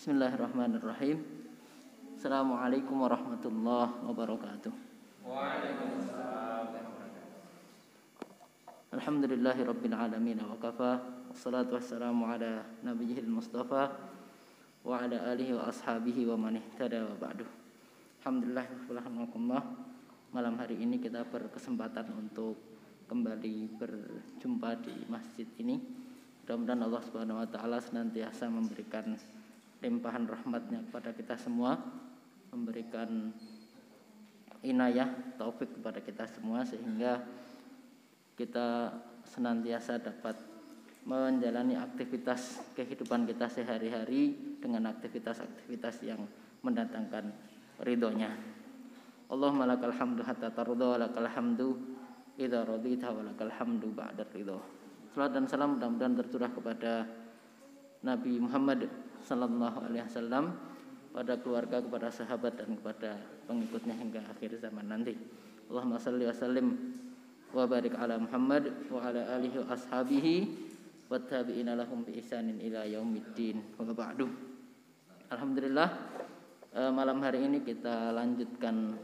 Bismillahirrahmanirrahim. Assalamualaikum warahmatullahi wabarakatuh. Waalaikumsalam. Alhamdulillahi rabbil alamin wa kafa. Wassalatu wassalamu ala nabiyyil mustafa wa ala alihi wa ashabihi wa man ihtada wa ba'du. Alhamdulillah walhamdulillah. Malam hari ini kita berkesempatan untuk kembali berjumpa di masjid ini. Mudah-mudahan Allah Subhanahu wa taala senantiasa memberikan limpahan rahmatnya kepada kita semua, memberikan inayah, taufik kepada kita semua, sehingga kita senantiasa dapat menjalani aktivitas kehidupan kita sehari-hari dengan aktivitas-aktivitas yang mendatangkan ridhonya. Allahumma lakal hamdu hatta tarda wa lakal hamdu idza radita wa lakal hamdu ba'da ridha. Salat dan salam mudah-mudahan tercurah kepada Nabi Muhammad sallallahu alaihi wasallam, pada keluarga, kepada sahabat dan kepada pengikutnya hingga akhir zaman nanti. Allahumma shalli wa sallim wa barik ala Muhammad wa ala alihi wa ashabihi wa tabi'ina lahum bi ihsanin ila yaumiddin. Wa ba'du. Alhamdulillah, malam hari ini kita lanjutkan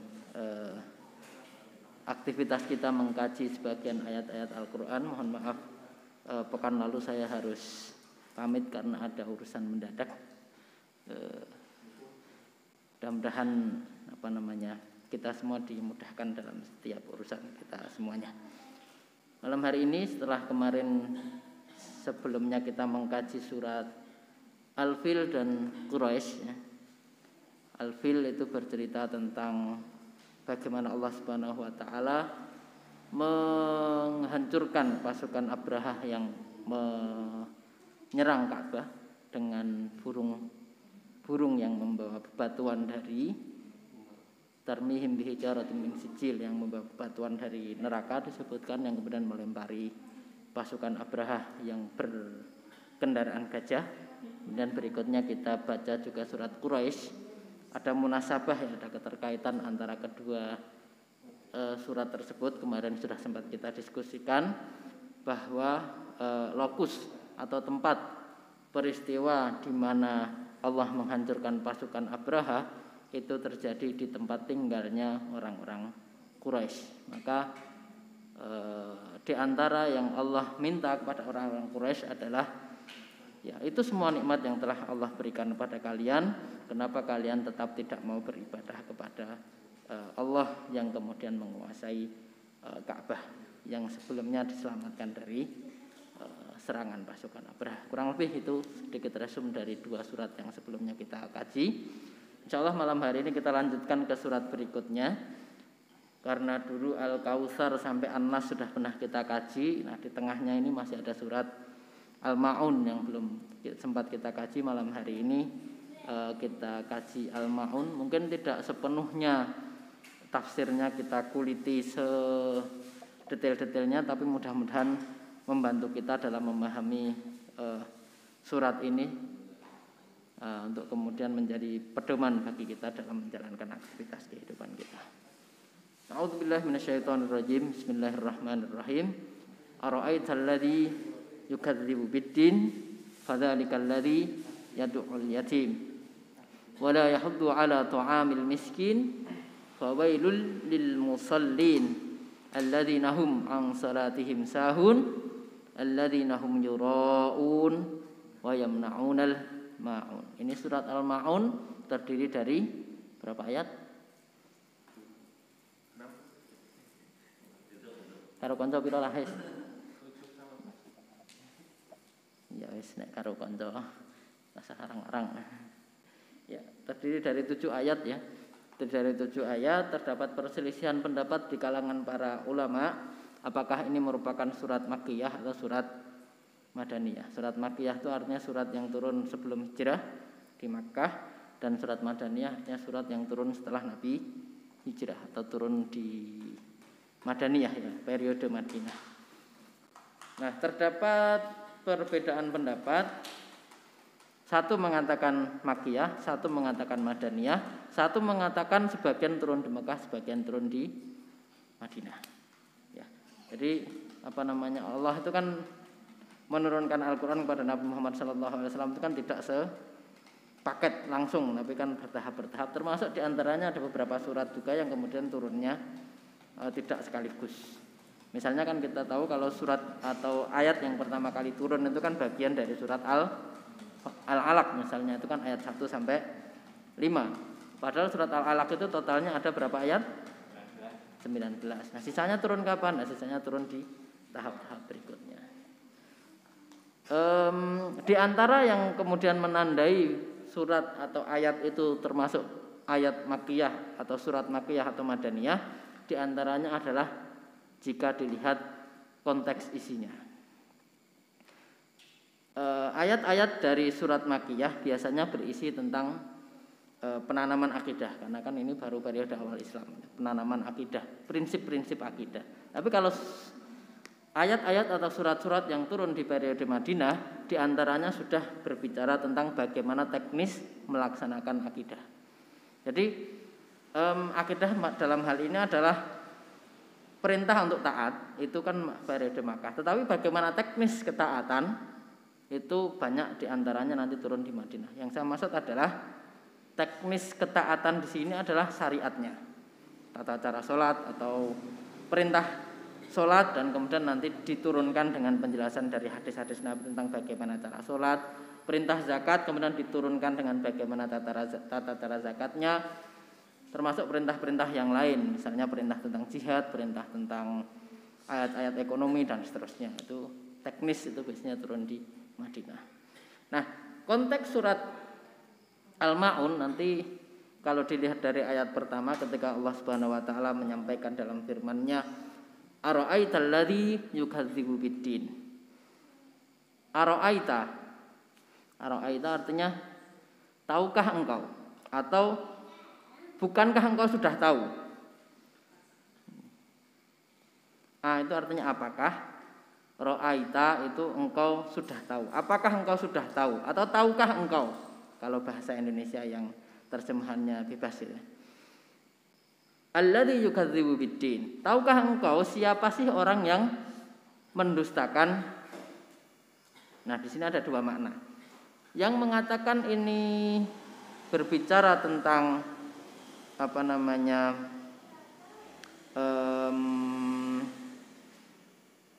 aktivitas kita mengkaji sebagian ayat-ayat Al-Qur'an. Mohon maaf, pekan lalu saya harus pamit karena ada urusan mendadak. Mudah-mudahan kita semua dimudahkan dalam setiap urusan kita semuanya. Malam hari ini, setelah kemarin sebelumnya kita mengkaji surat Al-Fil dan Quraisy, ya. Al-Fil itu bercerita tentang bagaimana Allah Subhanahu wa taala menghancurkan pasukan Abrahah yang menyerang Ka'bah dengan burung yang membawa bebatuan dari tarmihim bihijaratin min sijil, yang membawa bebatuan dari neraka disebutkan, yang kemudian melempari pasukan Abrahah yang berkendaraan gajah. Dan berikutnya kita baca juga surat Quraisy. Ada munasabah, ada keterkaitan antara kedua surat tersebut. Kemarin sudah sempat kita diskusikan bahwa lokus atau tempat peristiwa di mana Allah menghancurkan pasukan Abrahah itu terjadi di tempat tinggalnya orang-orang Quraisy. Maka di antara yang Allah minta kepada orang-orang Quraisy adalah, ya, itu semua nikmat yang telah Allah berikan kepada kalian, kenapa kalian tetap tidak mau beribadah kepada Allah yang kemudian menguasai Ka'bah yang sebelumnya diselamatkan dari serangan pasukan Abrahah. Kurang lebih itu sedikit resum dari dua surat yang sebelumnya kita kaji. Insyaallah malam hari ini kita lanjutkan ke surat berikutnya. Karena dulu Al-Kautsar sampai An-Nas sudah pernah kita kaji. Nah, di tengahnya ini masih ada surat Al-Ma'un yang belum sempat kita kaji. Malam hari ini kita kaji Al-Ma'un. Mungkin tidak sepenuhnya tafsirnya kita kuliti sedetail-detailnya, tapi mudah-mudahan membantu kita dalam memahami surat ini untuk kemudian menjadi pedoman bagi kita dalam menjalankan aktivitas kehidupan kita. A'udzubillahi minasyaitonirrajim. Bismillahirrahmanirrahim. Ara'aital ladzi yukadzibu biddin fadzalikal ladzi yad'ul yatim wa la yahuddu 'ala ta'amil miskin fawailul lil musallin alladzina hum 'an salatihim sahun alladzina hum yura'un wa yamna'unal ma'un. Ini surat Al-Ma'un terdiri dari berapa ayat? 6. Karo kanca pira lah wis? Ya wis nek karo kanca rasa arang-arang. Ya, terdiri dari 7 ayat, ya. Dari 7 ayat terdapat perselisihan pendapat di kalangan para ulama, apakah ini merupakan surat Makkiyah atau surat Madaniyah. Surat Makkiyah itu artinya surat yang turun sebelum hijrah di Makkah, dan surat Madaniyah artinya surat yang turun setelah Nabi hijrah atau turun di Madaniyah, ya, periode Madinah. Nah, terdapat perbedaan pendapat. Satu mengatakan Makkiyah, satu mengatakan Madaniyah, satu mengatakan sebagian turun di Mekah, sebagian turun di Madinah. Ya. Jadi Allah itu kan menurunkan Al-Quran kepada Nabi Muhammad SAW itu kan tidak paket langsung, tapi kan bertahap-bertahap. Termasuk diantaranya ada beberapa surat juga yang kemudian turunnya tidak sekaligus. Misalnya kan kita tahu kalau surat atau ayat yang pertama kali turun itu kan bagian dari surat Al-Alaq misalnya, itu kan ayat 1 sampai 5. Padahal surat Al-Alaq itu totalnya ada berapa ayat? 19. Nah, sisanya turun kapan? Nah, sisanya turun di tahap-tahap berikutnya. Di antara yang kemudian menandai surat atau ayat itu termasuk ayat Makkiyah atau surat Makkiyah atau Madaniyah, di antaranya adalah jika dilihat konteks isinya. Ayat-ayat dari surat Makkiyah biasanya berisi tentang penanaman akidah, karena kan ini baru periode awal Islam, penanaman akidah, prinsip-prinsip akidah. Tapi kalau ayat-ayat atau surat-surat yang turun di periode Madinah, di antaranya sudah berbicara tentang bagaimana teknis melaksanakan akidah. Jadi akidah dalam hal ini adalah perintah untuk taat, itu kan periode Makkah. Tetapi bagaimana teknis ketaatan, itu banyak di antaranya nanti turun di Madinah. Yang saya maksud adalah teknis ketaatan di sini adalah syariatnya, tata cara sholat atau perintah sholat, dan kemudian nanti diturunkan dengan penjelasan dari hadis-hadis Nabi tentang bagaimana cara sholat. Perintah zakat kemudian diturunkan dengan bagaimana tata cara zakatnya, termasuk perintah-perintah yang lain, misalnya perintah tentang jihad, perintah tentang ayat-ayat ekonomi dan seterusnya. Itu teknis, itu biasanya turun di Madinah. Nah, konteks surat Al-Ma'un nanti kalau dilihat dari ayat pertama, ketika Allah Subhanahu wa taala menyampaikan dalam firman-Nya, ara'aital ladzi yukadzibu biddin. Ara'aita artinya tahukah engkau, atau bukankah engkau sudah tahu? Itu artinya apakah? Ra'aita itu engkau sudah tahu. Apakah engkau sudah tahu, atau tahukah engkau? Kalau bahasa Indonesia yang terjemahannya bebas ya. Alladzi yukadzibu biddin. Tahukah engkau siapa sih orang yang mendustakan? Nah, di sini ada dua makna. Yang mengatakan ini berbicara tentang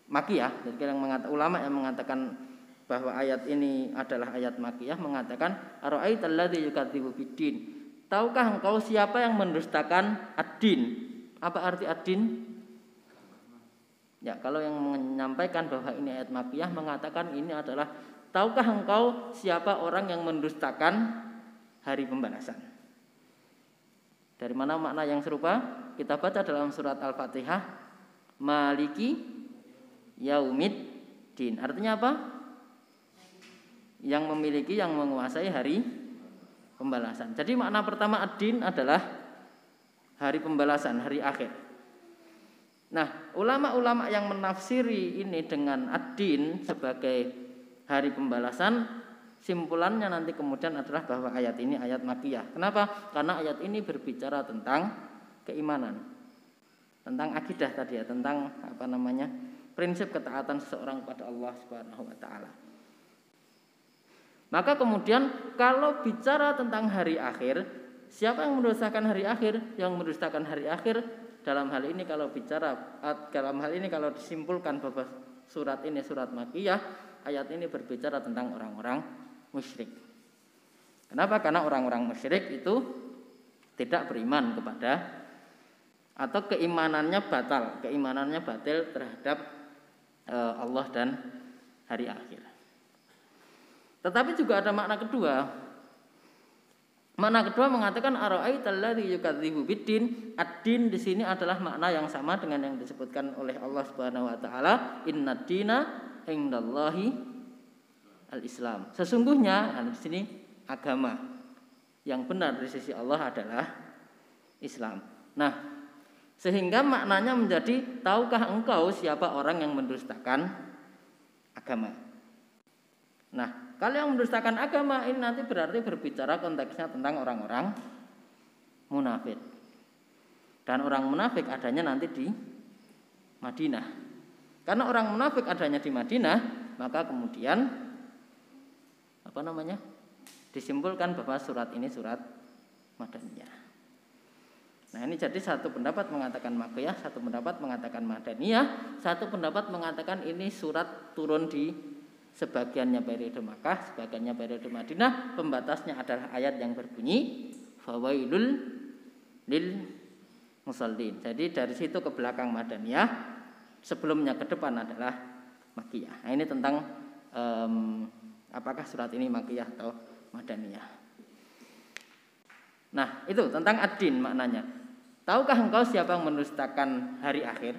Makkiyah. Jadi ulama yang mengatakan bahwa ayat ini adalah ayat Makkiyah mengatakan ara'aital ladzi yukadzibu biddin. Tahukah engkau siapa yang mendustakan ad-din? Apa arti ad-din? Ya, kalau yang menyampaikan bahwa ini ayat Makkiyah mengatakan ini adalah tahukah engkau siapa orang yang mendustakan hari pembalasan? Dari mana makna yang serupa? Kita baca dalam surat Al-Fatihah, Maliki Yaumiddin. Artinya apa? Yang memiliki, yang menguasai hari pembalasan. Jadi makna pertama ad-din adalah hari pembalasan, hari akhir. Nah, ulama-ulama yang menafsiri ini dengan ad-din sebagai hari pembalasan, simpulannya nanti kemudian adalah bahwa ayat ini ayat Makkiyah. Kenapa? Karena ayat ini berbicara tentang keimanan, tentang akidah tadi ya, tentang prinsip ketaatan seseorang kepada Allah Subhanahu wa taala. Maka kemudian kalau bicara tentang hari akhir, siapa yang mendustakan hari akhir? Yang mendustakan hari akhir dalam hal ini kalau disimpulkan bahwa surat ini surat Makkiyah, ayat ini berbicara tentang orang-orang musyrik. Kenapa? Karena orang-orang musyrik itu tidak beriman kepada, atau keimanannya batil terhadap Allah dan hari akhir. Tetapi juga ada makna kedua. Makna kedua mengatakan ara'aital ladzi yukadzibu biddin. Ad-din di sini adalah makna yang sama dengan yang disebutkan oleh Allah Subhanahu wa taala, innad dina indallahi al-Islam. Sesungguhnya di sini agama yang benar di sisi Allah adalah Islam. Nah, sehingga maknanya menjadi tahukah engkau siapa orang yang mendustakan agama. Nah, kalau yang mendustakan agama ini nanti berarti berbicara konteksnya tentang orang-orang munafik. Dan orang munafik adanya nanti di Madinah. Karena orang munafik adanya di Madinah, maka kemudian disimpulkan bahwa surat ini surat Madaniyah. Nah, ini jadi satu pendapat mengatakan Makkiyah, satu pendapat mengatakan Madaniyah, satu pendapat mengatakan ini surat turun di sebagiannya periode Makkah, sebagiannya periode Madinah. Pembatasnya adalah ayat yang berbunyi fawailul lil musallin. Jadi dari situ ke belakang Madaniyah, sebelumnya ke depan adalah Makkiyah. Nah, ini tentang apakah surat ini Makkiyah atau Madaniyah. Nah, itu tentang ad-din maknanya. Tahukah engkau siapa yang mendustakan hari akhir?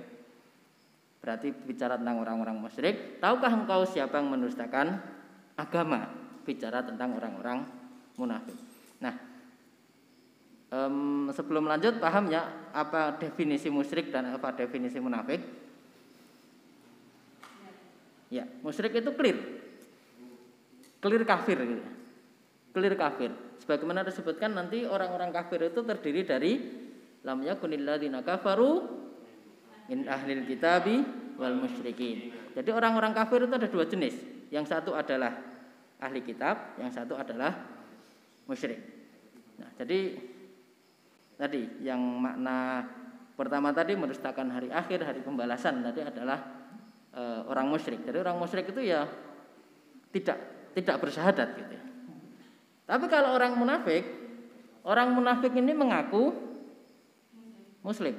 Berarti bicara tentang orang-orang musyrik. Tahukah engkau siapa yang mendustakan agama? Bicara tentang orang-orang munafik. Nah, sebelum lanjut, paham ya apa definisi musyrik dan apa definisi munafik? Ya, musyrik itu clear kafir gitu. Clear kafir. Sebagaimana disebutkan nanti orang-orang kafir itu terdiri dari lam yakunil ladzina kafaru min ahlil kitabi wal musyrikin. Jadi orang-orang kafir itu ada dua jenis. Yang satu adalah ahli kitab, yang satu adalah musyrik. Nah, jadi tadi yang makna pertama tadi mendustakan hari akhir, hari pembalasan tadi adalah orang musyrik. Jadi orang musyrik itu ya tidak bersyahadat gitu. Tapi kalau orang munafik ini mengaku muslim.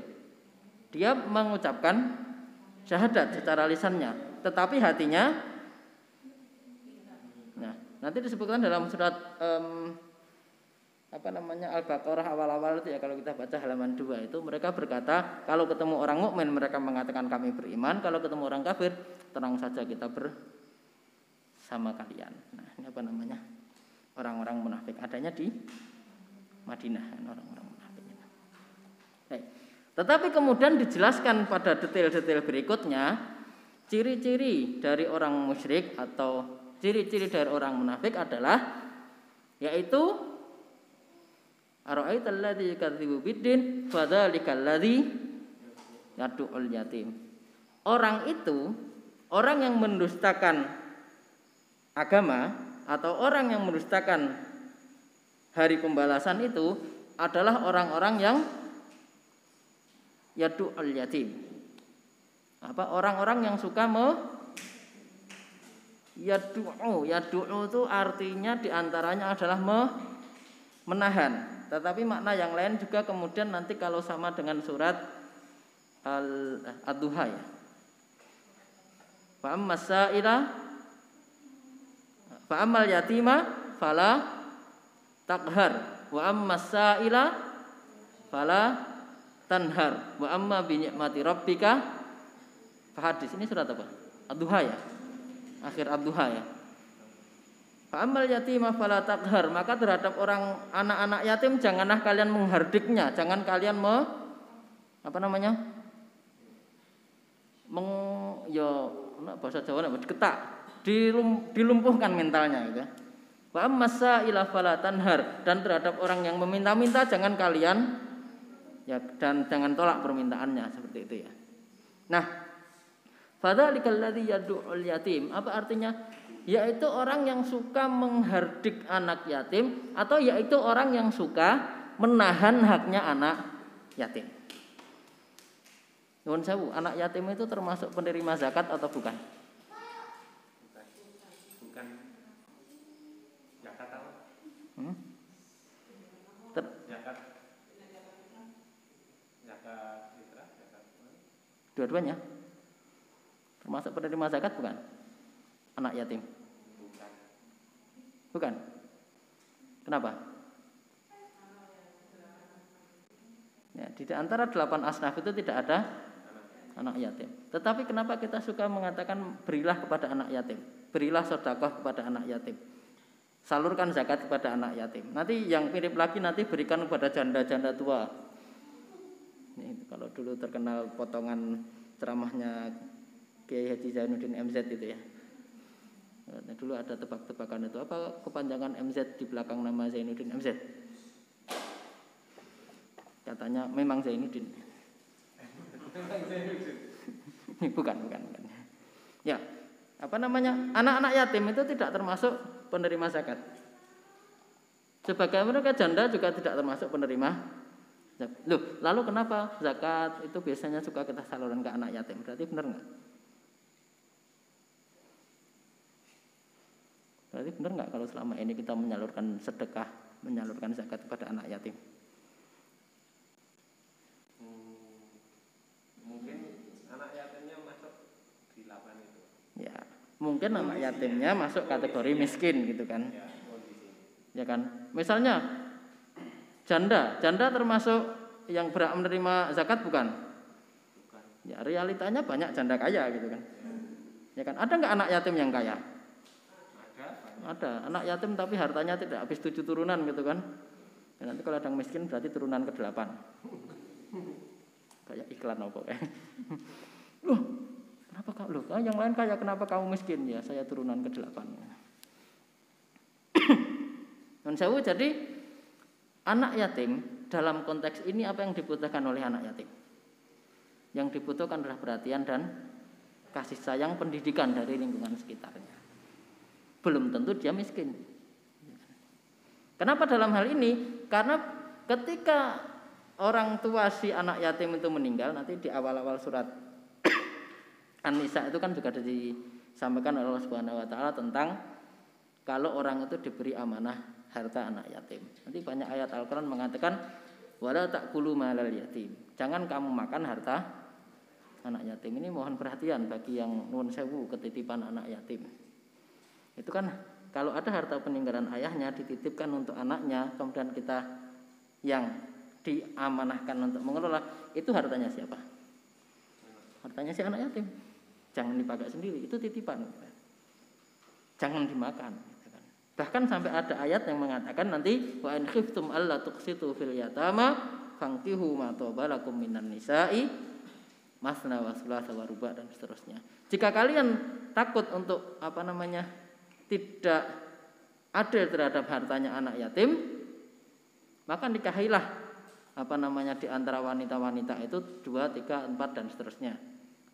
Dia mengucapkan syahadat secara lisannya, tetapi hatinya, nah, nanti disebutkan dalam surat Al-Baqarah awal-awal itu ya, kalau kita baca halaman 2 itu mereka berkata kalau ketemu orang mukmin mereka mengatakan kami beriman, kalau ketemu orang kafir tenang saja kita bersama kalian. Nah, ini orang-orang munafik adanya di Madinah, orang-orang munafik. Baik. Tetapi kemudian dijelaskan pada detail-detail berikutnya ciri-ciri dari orang musyrik atau ciri-ciri dari orang munafik adalah yaitu ara'aital ladzi yukadzibu biddin fadzalikal ladzi yad'ul yatim. Orang itu, orang yang mendustakan agama atau orang yang mendustakan hari pembalasan itu adalah orang-orang yang yad'ul yatim. Orang-orang yang suka yad'u itu artinya diantaranya adalah menahan. Tetapi makna yang lain juga kemudian nanti kalau sama dengan surat Ad-Duha ya. Fa ammas sa'ila fa ammal yatima fala taqhar wa ammas sa'ila fala tanhar wa amma bi ni'mati rabbika fahadits. Ini surat apa? Ad-Duha ya. Akhir Ad-Duha ya. Fa ammal yatima fala taqhar, maka terhadap orang anak-anak yatim janganlah kalian menghardiknya, jangan kalian bahasa Jawa ketak, dilumpuhkan mentalnya gitu. Wa ammasa ila fala tanhar, dan terhadap orang yang meminta-minta jangan kalian dan jangan tolak permintaannya, seperti itu ya. Nah, fadzalikal ladzi yad'ul yatim, apa artinya? Yaitu orang yang suka menghardik anak yatim, atau yaitu orang yang suka menahan haknya anak yatim. Nuwun sewu, anak yatim itu termasuk penerima zakat atau bukan? Bukan. Zakat apa? Zakat fitrah, zakat. Dua-duanya. Termasuk penerima zakat bukan? Anak yatim. Bukan. Kenapa? Ya, di antara 8 asnaf itu tidak ada anak yatim. Tetapi kenapa kita suka mengatakan berilah kepada anak yatim, berilah sedekah kepada anak yatim, salurkan zakat kepada anak yatim. Nanti yang mirip lagi nanti berikan kepada janda-janda tua. Ini kalau dulu terkenal potongan ceramahnya Kiai Haji Zainuddin MZ itu ya. Nah, dulu ada tebak-tebakan itu, apa kepanjangan MZ di belakang nama Zainuddin MZ? Katanya memang Zainuddin. Bukan. Ya, anak-anak yatim itu tidak termasuk penerima zakat. Sebagai mereka janda juga tidak termasuk penerima. Loh, lalu kenapa zakat itu biasanya suka kita salurkan ke anak yatim? Berarti benar nggak? Berarti benar nggak kalau selama ini kita menyalurkan sedekah, menyalurkan zakat kepada anak yatim? Mungkin anak yatimnya masuk di 8 itu. Ya, mungkin anak yatimnya masuk kategori miskin gitu kan? Ya kan? Misalnya janda termasuk yang berhak menerima zakat bukan? Ya, realitanya banyak janda kaya gitu kan? Ya kan? Ada nggak anak yatim yang kaya? Ada. Anak yatim tapi hartanya tidak habis 7 turunan gitu kan? Dan nanti kalau ada yang miskin berarti turunan ke-8. Kayak iklan apa kayak. Loh, kenapa kau loh? Yang lain kaya, kenapa kamu miskin? Ya, saya turunan ke-8. Non sewu, jadi anak yatim dalam konteks ini apa yang dibutuhkan oleh anak yatim? Yang dibutuhkan adalah perhatian dan kasih sayang, pendidikan dari lingkungan sekitarnya. Belum tentu dia miskin. Kenapa dalam hal ini? Karena ketika orang tua si anak yatim itu meninggal, nanti di awal-awal surat An-Nisa itu kan juga disampaikan oleh Allah Subhanahu wa taala tentang kalau orang itu diberi amanah harta anak yatim. Nanti banyak ayat Al-Qur'an mengatakan wala taqulu malal yatim. Jangan kamu makan harta anak yatim. Ini mohon perhatian bagi yang nuwun sewu ketitipan anak yatim. Itu kan kalau ada harta peninggalan ayahnya dititipkan untuk anaknya, kemudian kita yang diamanahkan untuk mengelola, itu hartanya siapa? Hartanya si anak yatim. Jangan dipakai sendiri, itu titipan. Jangan dimakan. Bahkan sampai ada ayat yang mengatakan nanti wa in khiftum alla tuqsitu fil yatama fankihu ma taba lakum minan nisa'i masna wa thulatha wa ruba' dan seterusnya. Jika kalian takut untuk tidak adil terhadap hartanya anak yatim, maka nikahilah di antara wanita-wanita itu 2, 3, 4 dan seterusnya.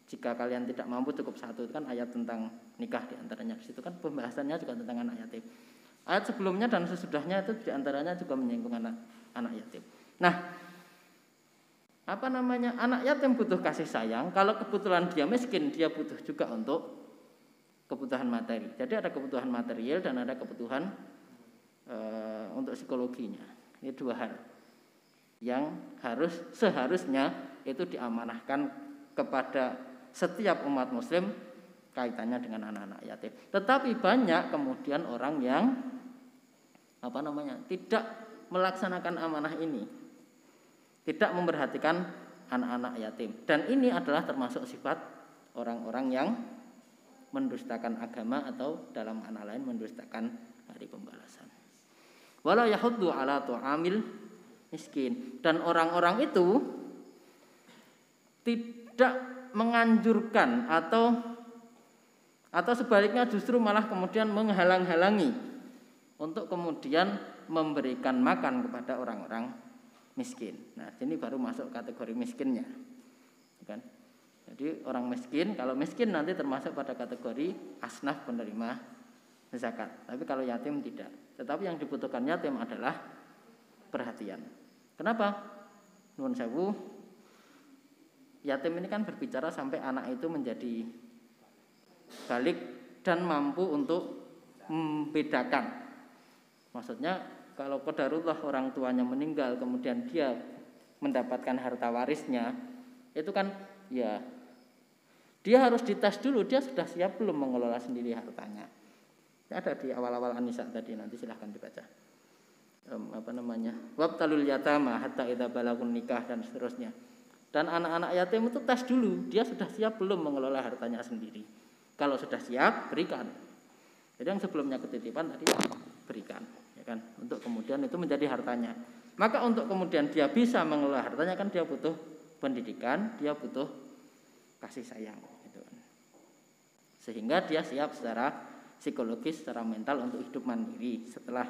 Jika kalian tidak mampu cukup 1, itu kan ayat tentang nikah di antaranya. Di situ kan pembahasannya juga tentang anak yatim. Ayat sebelumnya dan sesudahnya itu di antaranya juga menyinggung anak yatim. Nah, anak yatim butuh kasih sayang. Kalau kebetulan dia miskin, dia butuh juga untuk kebutuhan materi. Jadi ada kebutuhan material dan ada kebutuhan untuk psikologinya. Ini 2 hal yang seharusnya itu diamanahkan kepada setiap umat muslim kaitannya dengan anak-anak yatim. Tetapi banyak kemudian orang yang tidak melaksanakan amanah ini, tidak memperhatikan anak-anak yatim. Dan ini adalah termasuk sifat orang-orang yang mendustakan agama atau dalam makna lain mendustakan hari pembalasan. Wala yahuddu ala tu'amil miskin. Dan orang-orang itu tidak menganjurkan atau sebaliknya justru malah kemudian menghalang-halangi untuk kemudian memberikan makan kepada orang-orang miskin. Nah, ini baru masuk kategori miskinnya. Kan? Jadi orang miskin, kalau miskin nanti termasuk pada kategori asnaf penerima zakat. Tapi kalau yatim tidak. Tetapi yang dibutuhkan yatim adalah perhatian. Kenapa? Nuwun sewu. Yatim ini kan berbicara sampai anak itu menjadi balik dan mampu untuk membedakan. Maksudnya kalau qadarullah orang tuanya meninggal kemudian dia mendapatkan harta warisnya, itu kan ya dia harus dites dulu dia sudah siap belum mengelola sendiri hartanya. Ada di awal-awal An-Nisa tadi, nanti silahkan dibaca. Wabtalul yatama hatta idza balagun nikah dan seterusnya. Dan anak-anak yatim itu tes dulu, dia sudah siap belum mengelola hartanya sendiri. Kalau sudah siap, berikan. Jadi yang sebelumnya ketitipan tadi berikan, ya kan? Untuk kemudian itu menjadi hartanya. Maka untuk kemudian dia bisa mengelola hartanya kan dia butuh pendidikan, dia butuh kasih sayang, gitu kan. Sehingga dia siap secara psikologis, secara mental untuk hidup mandiri setelah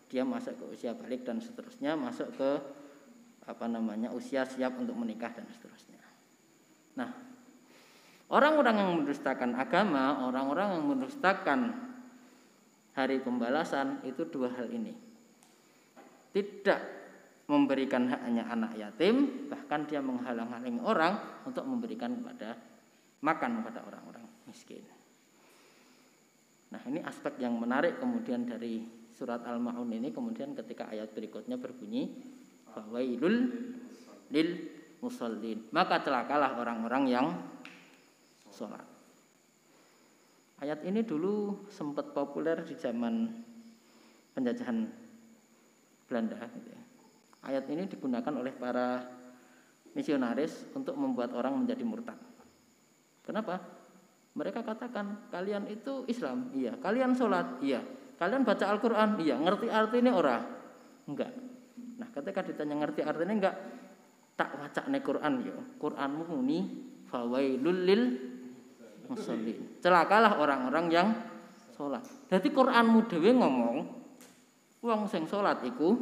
dia masuk ke usia balik dan seterusnya, masuk ke usia siap untuk menikah dan seterusnya. Nah, orang-orang yang mendustakan agama, orang-orang yang mendustakan hari pembalasan itu 2 hal ini. tidak memberikan haknya anak yatim, bahkan dia menghalang-halangi orang untuk memberikan makan kepada orang-orang miskin. Nah, ini aspek yang menarik kemudian dari surat Al-Ma'un ini. Kemudian ketika ayat berikutnya berbunyi fawailul lil musallin, maka celakalah orang-orang yang sholat. Ayat ini dulu sempat populer di zaman penjajahan Belanda gitu ya. Ayat ini digunakan oleh para misionaris untuk membuat orang menjadi murtad. Kenapa? Mereka katakan, kalian itu Islam, iya. Kalian sholat, iya. Kalian baca Al-Quran, iya. Ngerti artinya ora? Enggak. Nah, ketika ditanya ngerti artinya enggak, tak wacane Quran ya. Quranmu muni fawailul lil musallin. Celakalah orang-orang yang sholat. Jadi Quranmu dhewe ngomong, wong sing sholat iku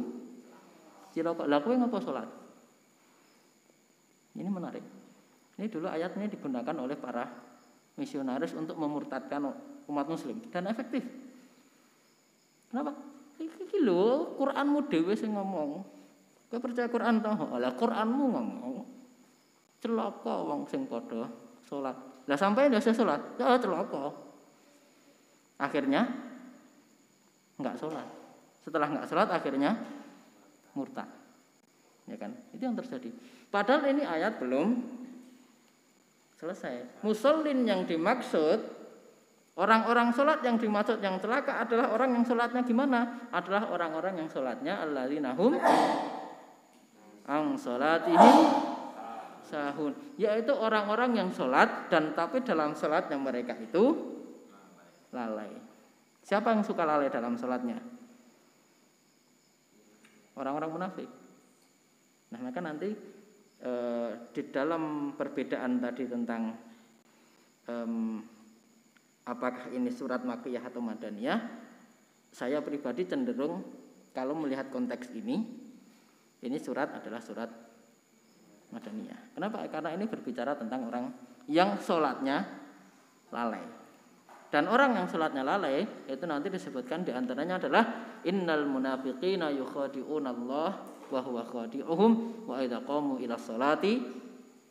cilaka. Lah kowe ngapa sholat? Ini menarik. Ini dulu ayatnya digunakan oleh para misionaris untuk memurtadkan umat muslim dan efektif. Kenapa? Iki lho, Quranmu dhewe sing ngomong. Kowe percaya Quran ta? Lah Quranmu ngomong. Celaka wong sing padha salat. Lah sampai ndak salat, ya celaka. Akhirnya enggak salat. Setelah enggak salat akhirnya murtad. Ya kan? Itu yang terjadi. Padahal ini ayat belum selesai. Musallin yang dimaksud, orang-orang sholat yang dimaksud yang celaka adalah orang yang sholatnya gimana? Adalah orang-orang yang sholatnya alladzina hum ang sholatihim sahun, yaitu orang-orang yang sholat dan tapi dalam sholatnya mereka itu lalai. Siapa yang suka lalai dalam sholatnya? Orang-orang munafik. Nah, maka nanti di dalam perbedaan tadi tentang apakah ini surat Makkiyah atau Madaniyah, saya pribadi cenderung kalau melihat konteks ini surat adalah surat Madaniyah. Kenapa? Karena ini berbicara tentang orang yang sholatnya lalai. Dan orang yang sholatnya lalai itu nanti disebutkan diantaranya adalah innal munafiqina yukhadi'unallah wa huwa khadi'uhum wa idza qamu ila sholati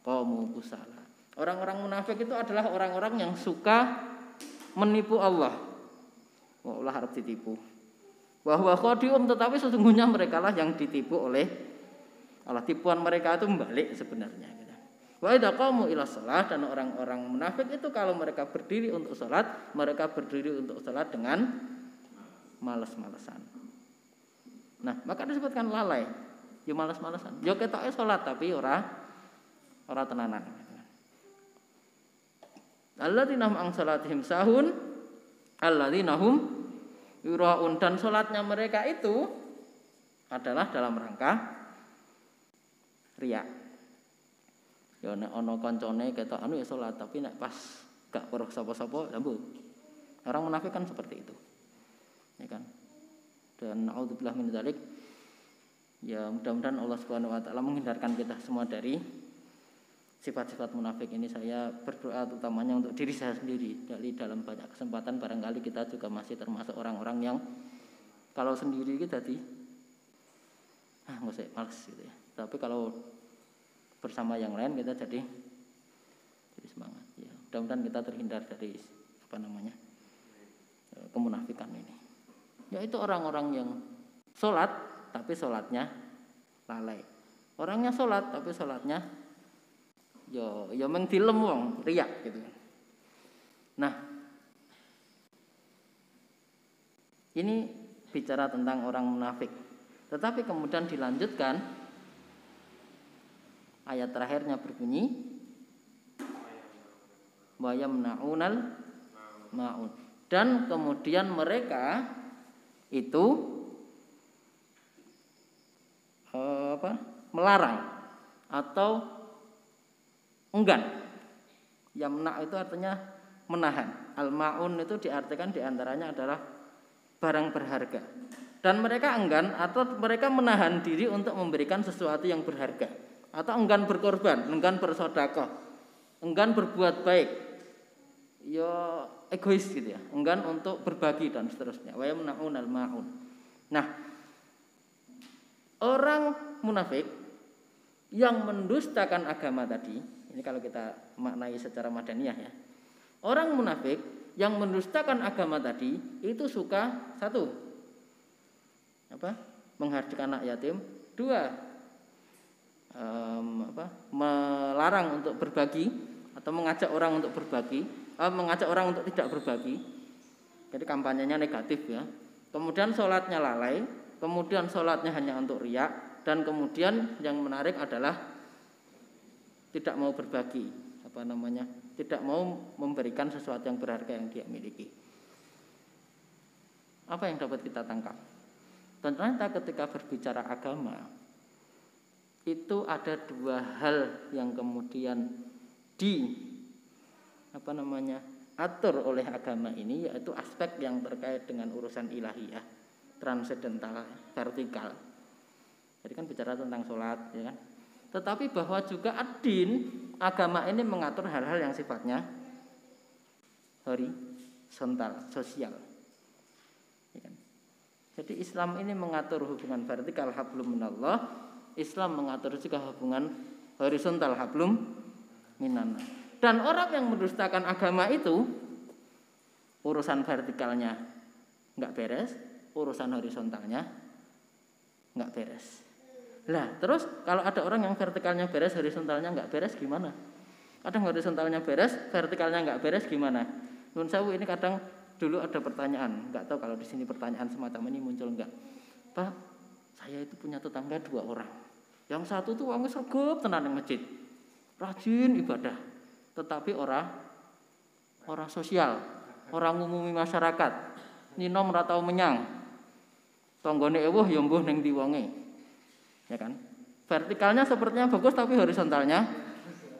qamu kusala. Orang-orang munafik itu adalah orang-orang yang suka menipu Allah. Allah harap ditipu. Wa huwa khadi'uhum, tetapi sesungguhnya mereka lah yang ditipu oleh Allah. Tipuan mereka itu membalik sebenarnya. Wa idza qamu ila shalah, dan orang-orang munafik itu kalau mereka berdiri untuk salat, mereka berdiri untuk salat dengan malas-malasan. Nah, maka disebutkan lalai. Ya malas-malasan. Ya ketoke salat tapi ora tenanan. Alladzina hum an salatihim sahun, alladzina hum yuraun, dan salatnya mereka itu adalah dalam rangka riya. Ya nek ana kancane ketok anu ya salat tapi nek pas gak weruh sapa-sapa lambu. Orang munafik kan seperti itu. Ya kan? Dan naudzubillah min dzalik. Ya mudah-mudahan Allah Subhanahu wa taala menghindarkan kita semua dari sifat-sifat munafik ini. Saya berdoa utamanya untuk diri saya sendiri. Dari dalam banyak kesempatan barangkali kita juga masih termasuk orang-orang yang kalau sendiri kita tadi nggak usah males gitu ya. Tapi kalau bersama yang lain kita jadi semangat. Ya, mudah-mudahan kita terhindar dari kemunafikan ini. Yaitu orang-orang yang sholat tapi sholatnya lalai. Orangnya sholat tapi sholatnya ya mengdilem wong riak gitu. Nah, ini bicara tentang orang munafik. Tetapi kemudian dilanjutkan ayat terakhirnya berbunyi wa yamna'unal ma'un, dan kemudian mereka itu melarang atau enggan. Yamna itu artinya menahan. Al-ma'un itu diartikan diantaranya adalah barang berharga. Dan mereka enggan atau mereka menahan diri untuk memberikan sesuatu yang berharga, atau enggan berkorban, enggan bersedekah, enggan berbuat baik, ya egois gitu ya, enggan untuk berbagi dan seterusnya. Wa yamna'unal ma'un. Nah, Orang munafik yang mendustakan agama tadi, ini kalau kita maknai secara madaniyah ya. Orang munafik yang mendustakan agama tadi itu suka satu, menghardik anak yatim, dua, melarang untuk berbagi atau mengajak orang untuk berbagi, mengajak orang untuk tidak berbagi. Jadi kampanyenya negatif ya. Kemudian sholatnya lalai, kemudian sholatnya hanya untuk riya, dan kemudian yang menarik adalah tidak mau berbagi, tidak mau memberikan sesuatu yang berharga yang dia miliki. Apa yang dapat kita tangkap? Ternyata ketika berbicara agama itu ada dua hal yang kemudian atur oleh agama ini, yaitu aspek yang terkait dengan urusan ilahiyah, transendental, vertikal. Jadi kan bicara tentang sholat, ya kan? Tetapi bahwa juga ad-din, agama ini mengatur hal-hal yang sifatnya horizontal, sosial. Ya kan? Jadi Islam ini mengatur hubungan vertikal, hablum minallah. Islam mengatur juga hubungan horizontal, hablum minannas. Dan orang yang mendustakan agama itu, urusan vertikalnya nggak beres, urusan horizontalnya nggak beres. Lah, terus kalau ada orang yang vertikalnya beres, horizontalnya nggak beres gimana? Kadang horizontalnya beres, vertikalnya nggak beres gimana? Nun sewu, ini kadang dulu ada pertanyaan, nggak tahu kalau di sini pertanyaan semacam ini muncul nggak? Pak, saya itu punya tetangga 2 orang. Yang satu tuh wong sregep tenan ning masjid, rajin ibadah, tetapi orang sosial, orang ngumumi masyarakat, ninom ora tau menyang. Tanggane ewuh ya mbuh ning ndi wonge. Ya kan? Vertikalnya sepertinya bagus tapi horizontalnya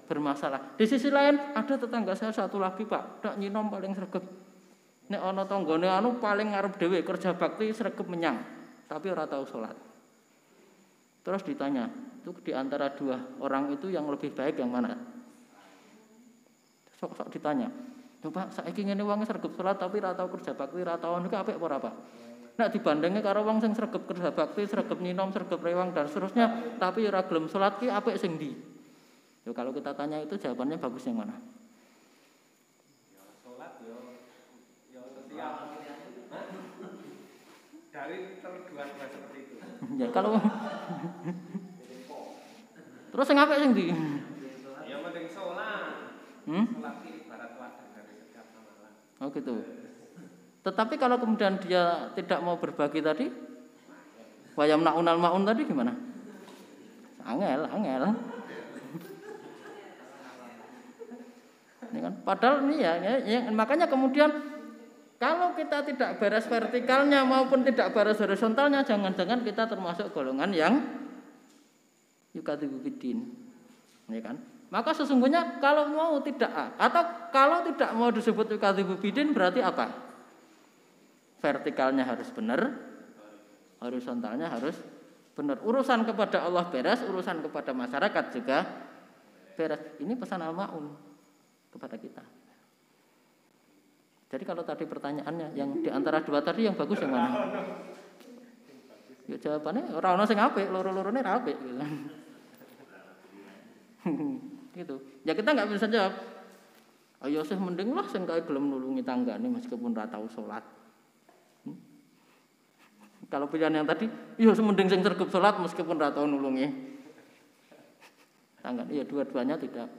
bermasalah. Di sisi lain ada tetangga saya satu lagi, Pak, dak nyinom paling sregep. Nek ana tanggane paling ngarep dhewe kerja bakti sregep menyang, tapi ora tau salat. Terus ditanya, itu di antara 2 orang itu yang lebih baik yang mana? Sok-sok ditanya. Lho Pak, saiki ngene wong sregep salat tapi ora tau kerja bakti, ora tau niku apik apa ora, Pak? Nek dibandingke karo wong sing sregep kerja bakti, sregep nyinom, sregep rewang dan seterusnya, tapi ora gelem salat ki apik sing ndi? Yo kalau kita tanya itu jawabannya bagus yang mana? Ya salat yo sosial. Dari dua seperti itu. Ya kalau terus sing apik sing ndi? Ya penting salat. Salat iki ibarat wadah dari setiap amalan. Oh gitu. Tetapi kalau kemudian dia tidak mau berbagi tadi, wayam naunal maun tadi gimana? Angel. Ini kan, padahal ini ya, makanya kemudian kalau kita tidak beres vertikalnya maupun tidak beres horizontalnya, jangan-jangan kita termasuk golongan yang yukadzibu biddin, ya kan? Maka sesungguhnya kalau mau tidak atau kalau tidak mau disebut yukadzibu biddin berarti apa? Vertikalnya harus benar, horizontalnya harus benar. Urusan kepada Allah beres, urusan kepada masyarakat juga beres. Ini pesan Al-Ma'un kepada kita. Jadi kalau tadi pertanyaannya yang di antara 2 tadi yang bagus yang mana? Ya jawabannya ora ono sing apik, loro-lorone ra apik gitu. Gitu. Ya kita enggak bisa jawab. Ayo sih mending lah sing kae gelem nulungi tanggane meskipun ora tau salat. Kalau pilihan yang tadi, iya semending sing sregep salat meskipun ora tau nulungi tanggane. Ya dua-duanya tidak.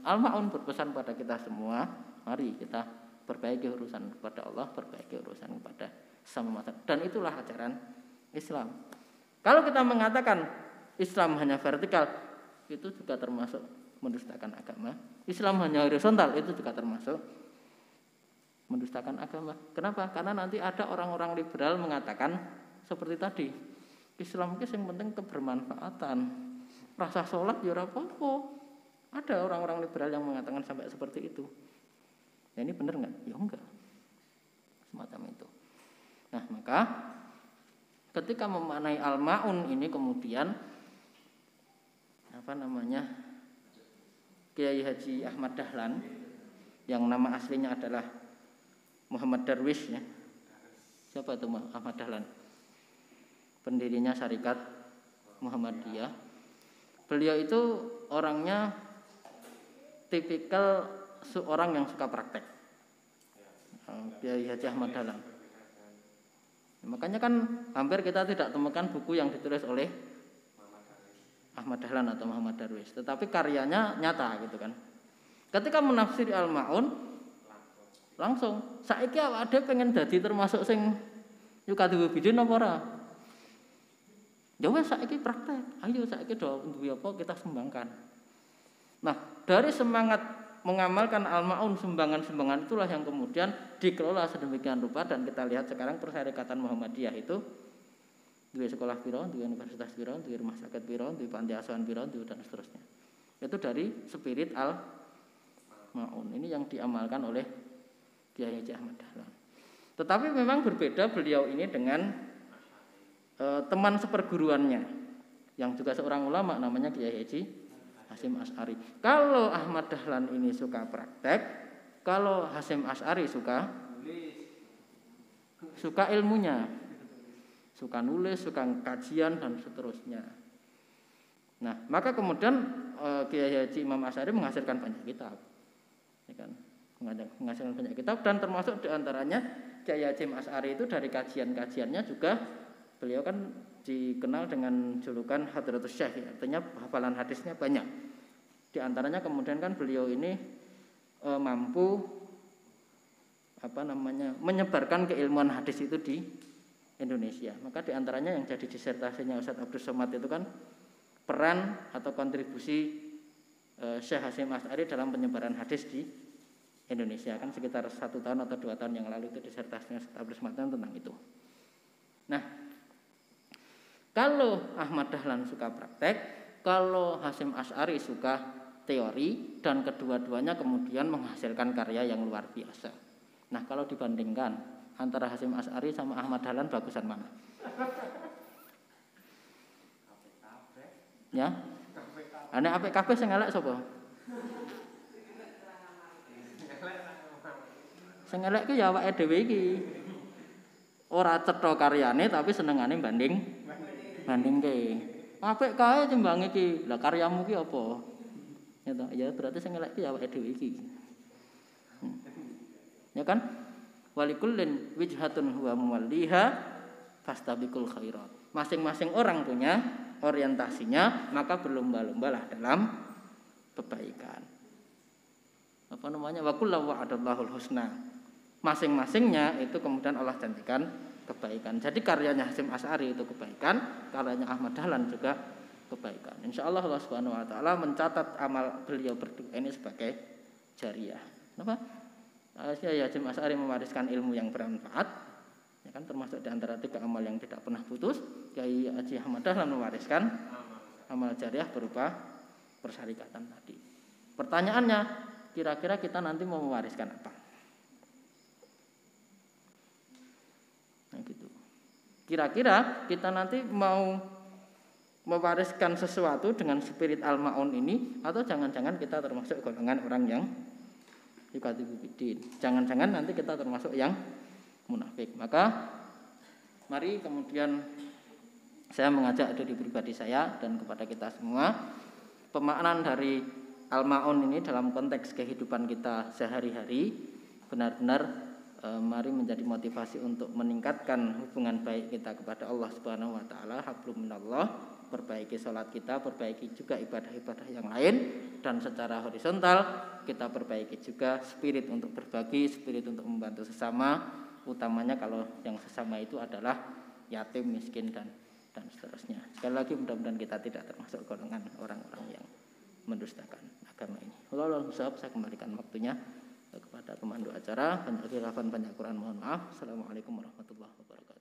Al-Ma'un berpesan pada kita semua, mari kita perbaiki urusan kepada Allah, perbaiki urusan kepada sesama manusia. Dan itulah ajaran Islam. Kalau kita mengatakan Islam hanya vertikal, itu juga termasuk mendustakan agama. Islam hanya horizontal, itu juga termasuk mendustakan agama. Kenapa? Karena nanti ada orang-orang liberal mengatakan seperti tadi, Islam itu yang penting kebermanfaatan. Rasa sholat ya ora apa-apa. Ada orang-orang liberal yang mengatakan sampai seperti itu. Ya ini benar enggak? Ya enggak. Semacam itu. Nah, maka ketika memaknai Al-Ma'un ini kemudian Kiai Haji Ahmad Dahlan yang nama aslinya adalah Muhammad Darwish ya. Siapa itu Ahmad Dahlan? Pendirinya Syarikat Muhammadiyah. Beliau itu orangnya tipikal seorang yang suka praktek. Kiai Haji Ahmad Dahlan. Makanya kan hampir kita tidak temukan buku yang ditulis oleh Ahmad Dahlan atau Muhammad Darwis, tetapi karyanya nyata gitu kan. Ketika menafsiri Al-Ma'un langsung saiki awake pengen dadi termasuk sing yukadu bidin apa ora? Ya wes saiki praktek. Ayo saiki do duwe apa kita sumbangkan. Nah, dari semangat mengamalkan Al-Ma'un sumbangan-sumbangan itulah yang kemudian dikelola sedemikian rupa dan kita lihat sekarang Persyarikatan Muhammadiyah itu duwe sekolah piro, duwe universitas piro, duwe rumah sakit piro, duwe panti asuhan piro, dan seterusnya. Itu dari spirit Al-Ma'un. Ini yang diamalkan oleh Kiai Haji Ahmad Dahlan. Tetapi memang berbeda beliau ini dengan teman seperguruannya yang juga seorang ulama namanya Kiai Haji Hasyim Asy'ari. Kalau Ahmad Dahlan ini suka praktek, kalau Hasyim Asy'ari suka ilmunya, suka nulis, suka kajian dan seterusnya. Nah, maka kemudian Kiai Haji Imam Asy'ari menghasilkan banyak kitab, ya kan? Menghasilkan banyak kitab dan termasuk diantaranya Kiai Haji Asy'ari itu dari kajian-kajiannya juga beliau kan dikenal dengan julukan Hadratus Syekh, artinya hafalan hadisnya banyak. Di antaranya kemudian kan beliau ini mampu menyebarkan keilmuan hadis itu di Indonesia. Maka di antaranya yang jadi disertasinya Ustaz Abdus Somad itu kan peran atau kontribusi Syekh Hasyim Asy'ari dalam penyebaran hadis di Indonesia, kan sekitar 1 tahun atau 2 tahun yang lalu itu disertasinya Ustaz Abdus Somad tentang itu. Nah, kalau Ahmad Dahlan suka praktek, kalau Hasyim Asy'ari suka teori, dan kedua-duanya kemudian menghasilkan karya yang luar biasa. Nah, kalau dibandingkan antara Hasyim Asy'ari sama Ahmad Dahlan bagusan mana? Ya. Ane apik kabeh sing elek sapa? Sing elek ku ya awake dhewe iki. Ora cetha karyane tapi senengane bandingke. Apik kae timbang iki. Lah karyamu ki apa? Ya berarti sing elek ki ya awake dhewe iki. Ya kan? Walikullin wijhatun huwa muwalliha fastabiqul khairat. Masing-masing orang punya orientasinya, maka berlomba-lombalah dalam kebaikan. Wa kullu wa'adallahul husna. Masing-masingnya itu kemudian Allah janjikan kebaikan. Jadi karyanya Hasyim Asy'ari itu kebaikan, karyanya Ahmad Dahlan juga kebaikan. Insyaallah Allah Subhanahu wa taala mencatat amal beliau berdua ini sebagai jariyah. Kenapa? Hasyim Asy'ari mewariskan ilmu yang bermanfaat, ya kan, termasuk di antara 3 amal yang tidak pernah putus. Kiai Haji Ahmad Dahlan mewariskan amal jariyah berupa persyarikatan tadi. Pertanyaannya, kira-kira kita nanti mau mewariskan apa? Nah, gitu. Kira-kira kita nanti mau mewariskan sesuatu dengan spirit Al-Ma'un ini, atau jangan-jangan kita termasuk golongan orang yang yukadzibubidin. Jangan-jangan nanti kita termasuk yang munafik. Maka mari kemudian saya mengajak diri pribadi saya dan kepada kita semua, pemaknaan dari Al-Ma'un ini dalam konteks kehidupan kita sehari-hari benar-benar mari menjadi motivasi untuk meningkatkan hubungan baik kita kepada Allah Subhanahu wa taala, hablum minallah, perbaiki salat kita, perbaiki juga ibadah-ibadah yang lain, dan secara horizontal kita perbaiki juga spirit untuk berbagi, spirit untuk membantu sesama, utamanya kalau yang sesama itu adalah yatim, miskin dan seterusnya. Sekali lagi mudah-mudahan kita tidak termasuk golongan orang-orang yang mendustakan agama ini. Wallahu a'lam. Saya kembalikan waktunya kepada pemandu acara. Banyak khilafan, banyak Quran, mohon maaf. Assalamualaikum warahmatullahi wabarakatuh.